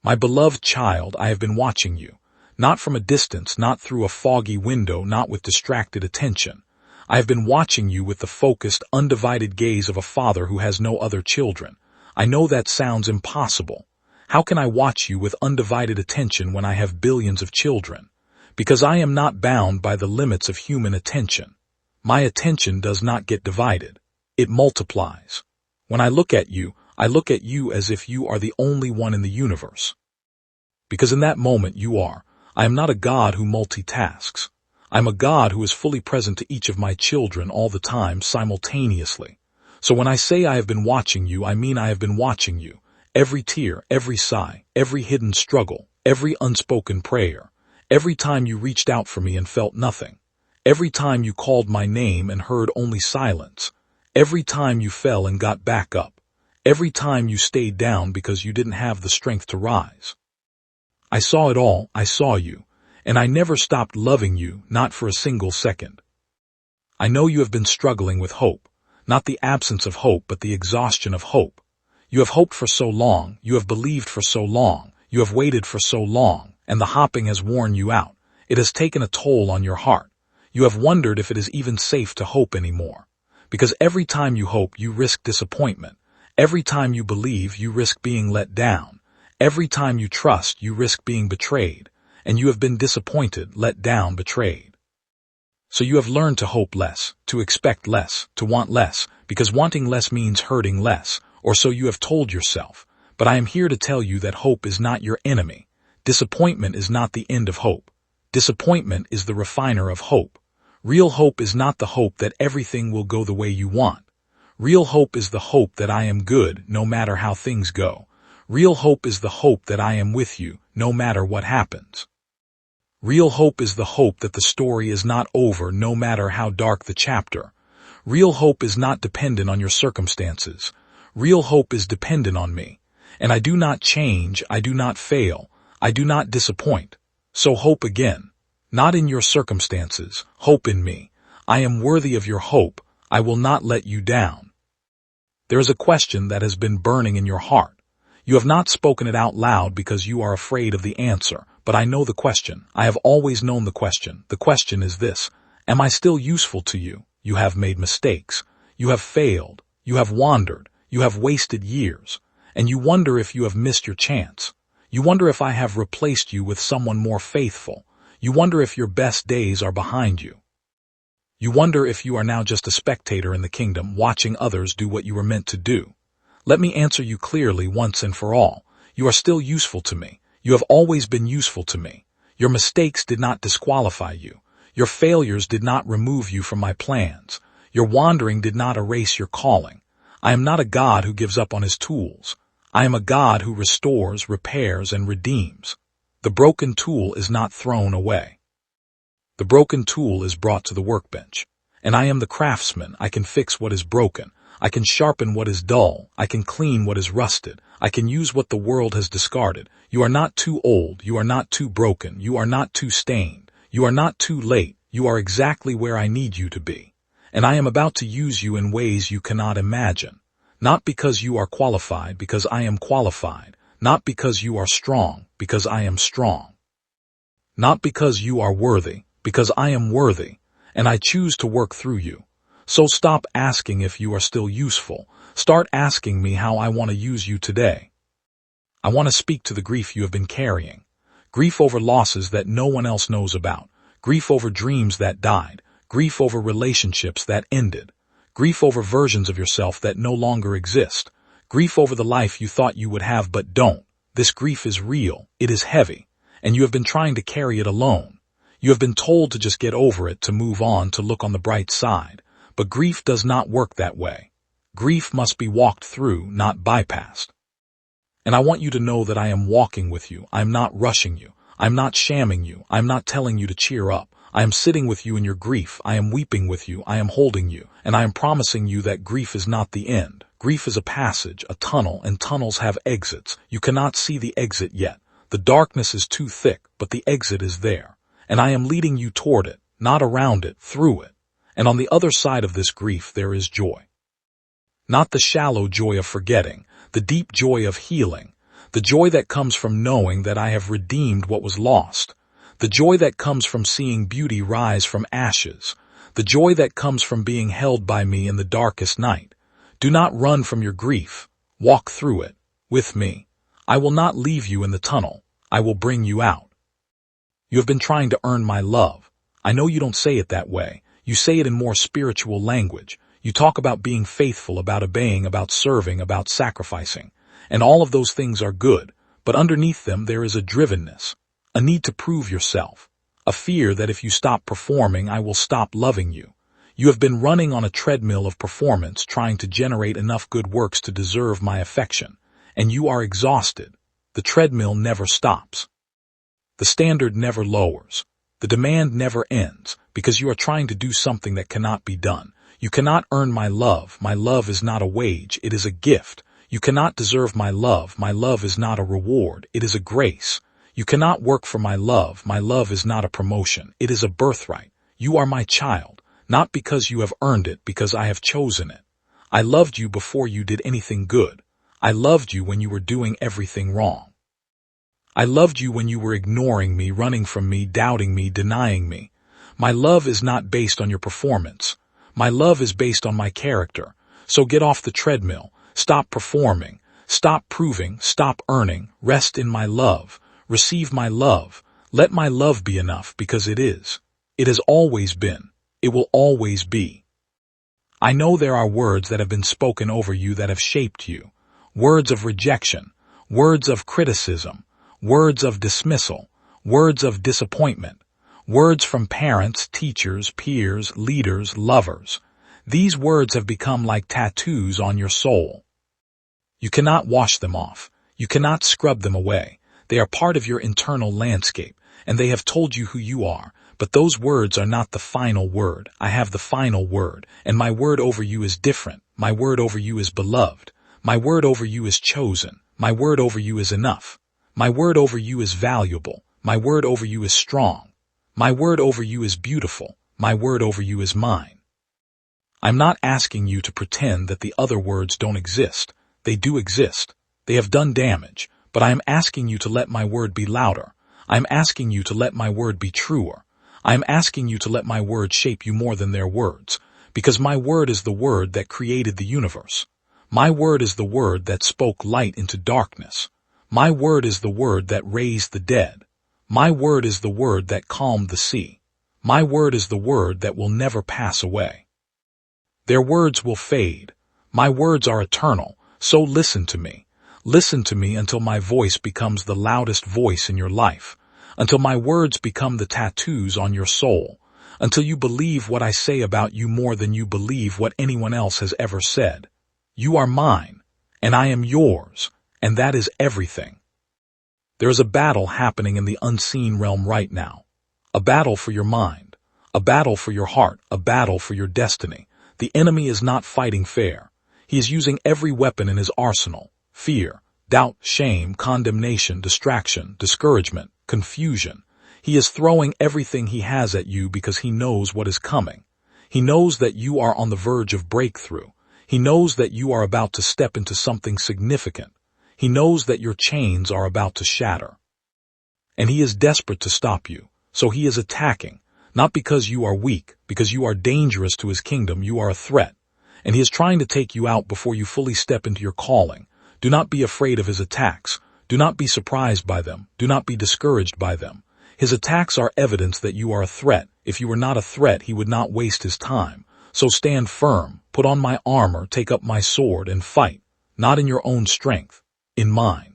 My beloved child, I have been watching you. Not from a distance, not through a foggy window, not with distracted attention. I have been watching you with the focused, undivided gaze of a father who has no other children. I know that sounds impossible. How can I watch you with undivided attention when I have billions of children? Because I am not bound by the limits of human attention. My attention does not get divided. It multiplies. When I look at you as if you are the only one in the universe. Because in that moment you are. I am not a God who multitasks. I am a God who is fully present to each of my children all the time simultaneously. So when I say I have been watching you, I mean I have been watching you. Every tear, every sigh, every hidden struggle, every unspoken prayer. Every time you reached out for me and felt nothing. Every time you called my name and heard only silence. Every time you fell and got back up. Every time you stayed down because you didn't have the strength to rise. I saw it all, I saw you, and I never stopped loving you, not for a single second. I know you have been struggling with hope, not the absence of hope but the exhaustion of hope. You have hoped for so long, you have believed for so long, you have waited for so long, and the hopping has worn you out. It has taken a toll on your heart. You have wondered if it is even safe to hope anymore. Because every time you hope, you risk disappointment. Every time you believe, you risk being let down. Every time you trust, you risk being betrayed. And you have been disappointed, let down, betrayed. So you have learned to hope less, to expect less, to want less, because wanting less means hurting less, or so you have told yourself. But I am here to tell you that hope is not your enemy. Disappointment is not the end of hope. Disappointment is the refiner of hope. Real hope is not the hope that everything will go the way you want. Real hope is the hope that I am good, no matter how things go. Real hope is the hope that I am with you, no matter what happens. Real hope is the hope that the story is not over, no matter how dark the chapter. Real hope is not dependent on your circumstances. Real hope is dependent on me. And I do not change, I do not fail, I do not disappoint. So hope again. Not in your circumstances, hope in me. I am worthy of your hope, I will not let you down. There is a question that has been burning in your heart. You have not spoken it out loud because you are afraid of the answer, but I know the question. I have always known the question. The question is this: am I still useful to you? You have made mistakes. You have failed. You have wandered. You have wasted years. And you wonder if you have missed your chance. You wonder if I have replaced you with someone more faithful. You wonder if your best days are behind you. You wonder if you are now just a spectator in the kingdom, watching others do what you were meant to do. Let me answer you clearly once and for all. You are still useful to me. You have always been useful to me. Your mistakes did not disqualify you. Your failures did not remove you from my plans. Your wandering did not erase your calling. I am not a God who gives up on his tools. I am a God who restores, repairs, and redeems. The broken tool is not thrown away. The broken tool is brought to the workbench. And I am the craftsman. I can fix what is broken. I can sharpen what is dull. I can clean what is rusted. I can use what the world has discarded. You are not too old. You are not too broken. You are not too stained. You are not too late. You are exactly where I need you to be. And I am about to use you in ways you cannot imagine. Not because you are qualified, because I am qualified. Not because you are strong, because I am strong. Not because you are worthy, because I am worthy. And I choose to work through you. So stop asking if you are still useful. Start asking me how I want to use you today. I want to speak to the grief you have been carrying. Grief over losses that no one else knows about. Grief over dreams that died. Grief over relationships that ended. Grief over versions of yourself that no longer exist. Grief over the life you thought you would have but don't. This grief is real. It is heavy. And you have been trying to carry it alone. You have been told to just get over it, to move on, to look on the bright side. But grief does not work that way. Grief must be walked through, not bypassed. And I want you to know that I am walking with you. I am not rushing you. I am not shamming you. I am not telling you to cheer up. I am sitting with you in your grief. I am weeping with you. I am holding you. And I am promising you that grief is not the end. Grief is a passage, a tunnel, and tunnels have exits. You cannot see the exit yet. The darkness is too thick, but the exit is there. And I am leading you toward it, not around it, through it. And on the other side of this grief there is joy. Not the shallow joy of forgetting, the deep joy of healing, The joy that comes from knowing that I have redeemed what was lost. The joy that comes from seeing beauty rise from ashes. The joy that comes from being held by me in the darkest night. Do not run from your grief. Walk through it with me. I will not leave you in the tunnel. I will bring you out. You have been trying to earn my love. I know you don't say it that way. You say it in more spiritual language. You talk about being faithful, about obeying, about serving, about sacrificing. And all of those things are good, but underneath them there is a drivenness, a need to prove yourself, a fear that if you stop performing, I will stop loving you. You have been running on a treadmill of performance, trying to generate enough good works to deserve my affection, and you are exhausted. The treadmill never stops. The standard never lowers. The demand never ends, because you are trying to do something that cannot be done. You cannot earn my love. My love is not a wage, it is a gift. You cannot deserve my love. My love is not a reward, it is a grace. You cannot work for my love. My love is not a promotion, it is a birthright. You are my child, not because you have earned it, because I have chosen it. I loved you before you did anything good. I loved you when you were doing everything wrong. I loved you when you were ignoring me, running from me, doubting me, denying me. My love is not based on your performance. My love is based on my character. So get off the treadmill. Stop performing. Stop proving. Stop earning. Rest in my love. Receive my love. Let my love be enough, because it is. It has always been. It will always be. I know there are words that have been spoken over you that have shaped you. Words of rejection. Words of criticism. Words of dismissal. Words of disappointment. Words from parents, teachers, peers, leaders, lovers. These words have become like tattoos on your soul. You cannot wash them off. You cannot scrub them away. They are part of your internal landscape, and they have told you who you are. But those words are not the final word. I have the final word, and my word over you is different. My word over you is beloved. My word over you is chosen. My word over you is enough. My word over you is valuable. My word over you is strong. My word over you is beautiful. My word over you is mine. I'm not asking you to pretend that the other words don't exist. They do exist. They have done damage, but I am asking you to let my word be louder. I am asking you to let my word be truer. I am asking you to let my word shape you more than their words, because my word is the word that created the universe. My word is the word that spoke light into darkness. My word is the word that raised the dead. My word is the word that calmed the sea. My word is the word that will never pass away. Their words will fade. My words are eternal, so listen to me. Listen to me until my voice becomes the loudest voice in your life, until my words become the tattoos on your soul, until you believe what I say about you more than you believe what anyone else has ever said. You are mine, and I am yours, and that is everything. There is a battle happening in the unseen realm right now. A battle for your mind, a battle for your heart, a battle for your destiny. The enemy is not fighting fair. He is using every weapon in his arsenal: fear, doubt, shame, condemnation, distraction, discouragement, confusion. He is throwing everything he has at you because he knows what is coming. He knows that you are on the verge of breakthrough. He knows that you are about to step into something significant. He knows that your chains are about to shatter. And he is desperate to stop you, so he is attacking, not because you are weak, because you are dangerous to his kingdom. You are a threat, and he is trying to take you out before you fully step into your calling. Do not be afraid of his attacks. Do not be surprised by them. Do not be discouraged by them. His attacks are evidence that you are a threat. If you were not a threat, he would not waste his time. So stand firm, put on my armor, take up my sword, and fight, not in your own strength, in mine.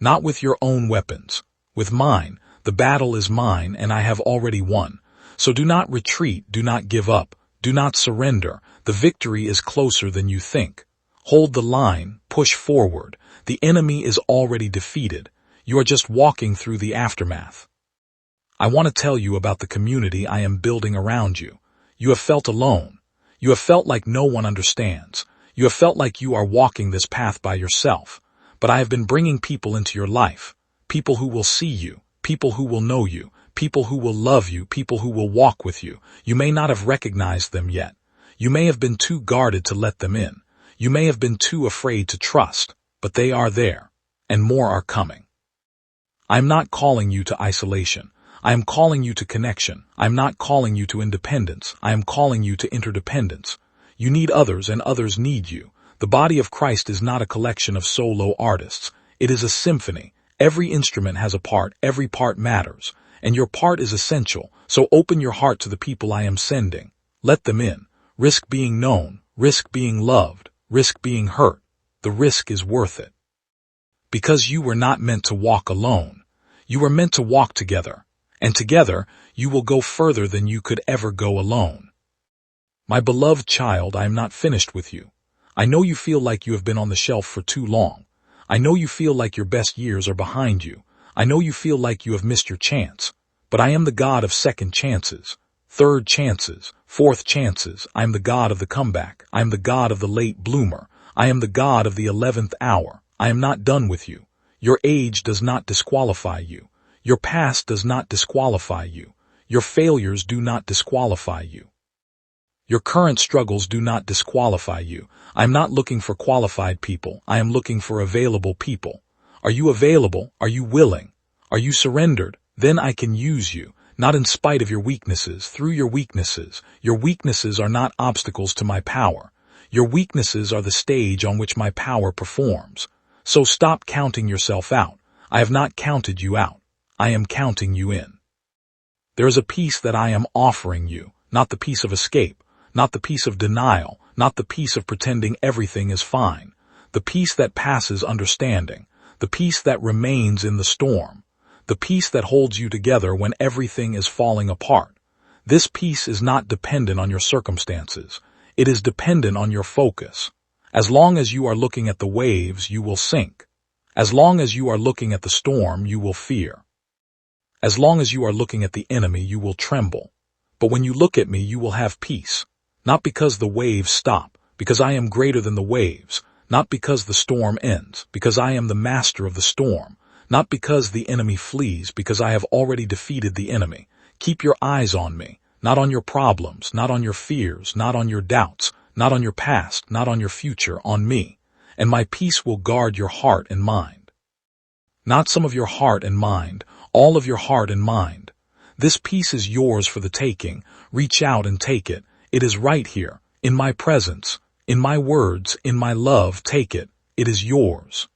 Not with your own weapons. With mine. The battle is mine, and I have already won. So do not retreat, do not give up, do not surrender. The victory is closer than you think. Hold the line, push forward. The enemy is already defeated. You are just walking through the aftermath. I want to tell you about the community I am building around you. You have felt alone. You have felt like no one understands. You have felt like you are walking this path by yourself. But I have been bringing people into your life. People who will see you. People who will know you. People who will love you. People who will walk with you. You may not have recognized them yet. You may have been too guarded to let them in. You may have been too afraid to trust. But they are there. and more are coming. I am not calling you to isolation. I am calling you to connection. I am not calling you to independence. I am calling you to interdependence. You need others and others need you. The body of Christ is not a collection of solo artists. It is a symphony. Every instrument has a part. Every part matters. And your part is essential. So open your heart to the people I am sending. Let them in. Risk being known. Risk being loved. Risk being hurt. The risk is worth it. Because you were not meant to walk alone. You were meant to walk together. And together, you will go further than you could ever go alone. My beloved child, I am not finished with you. I know you feel like you have been on the shelf for too long. I know you feel like your best years are behind you. I know you feel like you have missed your chance. But I am the God of second chances, third chances, fourth chances. I am the God of the comeback. I am the God of the late bloomer. I am the God of the 11th hour. I am not done with you. Your age does not disqualify you. Your past does not disqualify you. Your failures do not disqualify you. Your current struggles do not disqualify you. I am not looking for qualified people. I am looking for available people. Are you available? Are you willing? Are you surrendered? Then I can use you, not in spite of your weaknesses, through your weaknesses. Your weaknesses are not obstacles to my power. Your weaknesses are the stage on which my power performs. So stop counting yourself out. I have not counted you out. I am counting you in. There is a peace that I am offering you, not the peace of escape, not the peace of denial, not the peace of pretending everything is fine, the peace that passes understanding, the peace that remains in the storm, the peace that holds you together when everything is falling apart. This peace is not dependent on your circumstances. It is dependent on your focus. As long as you are looking at the waves, you will sink. As long as you are looking at the storm, you will fear. As long as you are looking at the enemy, you will tremble. But when you look at me, you will have peace. Not because the waves stop, because I am greater than the waves. Not because the storm ends, because I am the master of the storm. Not because the enemy flees, because I have already defeated the enemy. Keep your eyes on me, not on your problems, not on your fears, not on your doubts, not on your past, not on your future, on me. And my peace will guard your heart and mind. Not some of your heart and mind, all of your heart and mind. This peace is yours for the taking. Reach out and take it. It is right here, in my presence, in my words, in my love. Take it. It is yours.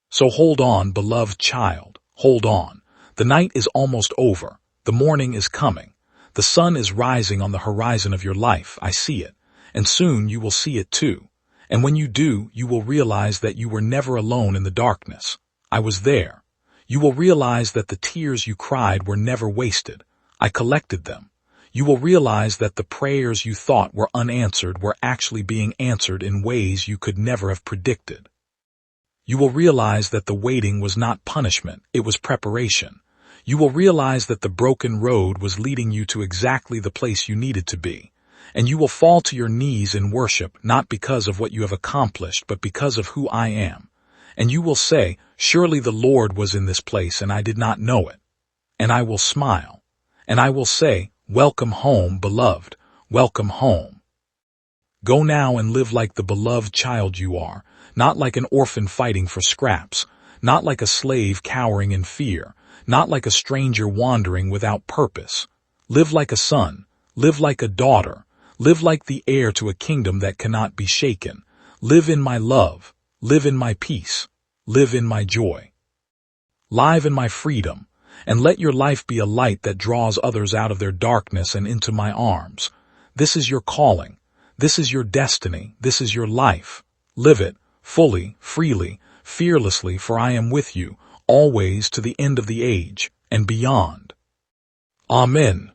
So hold on, beloved child. Hold on. The night is almost over. The morning is coming. The sun is rising on the horizon of your life. I see it. And soon you will see it too. And when you do, you will realize that you were never alone in the darkness. I was there. You will realize that the tears you cried were never wasted. I collected them. You will realize that the prayers you thought were unanswered were actually being answered in ways you could never have predicted. You will realize that the waiting was not punishment, it was preparation. You will realize that the broken road was leading you to exactly the place you needed to be. And you will fall to your knees in worship, not because of what you have accomplished, but because of who I am. And you will say, surely the Lord was in this place and I did not know it. And I will smile. And I will say, welcome home, beloved. Welcome home. Go now and live like the beloved child you are, not like an orphan fighting for scraps, not like a slave cowering in fear, not like a stranger wandering without purpose. Live like a son. Live like a daughter. Live like the heir to a kingdom that cannot be shaken. Live in my love. Live in my peace. Live in my joy. Live in my freedom. And let your life be a light that draws others out of their darkness and into my arms. This is your calling. This is your destiny. This is your life. Live it, fully, freely, fearlessly, for I am with you, always to the end of the age, and beyond. Amen.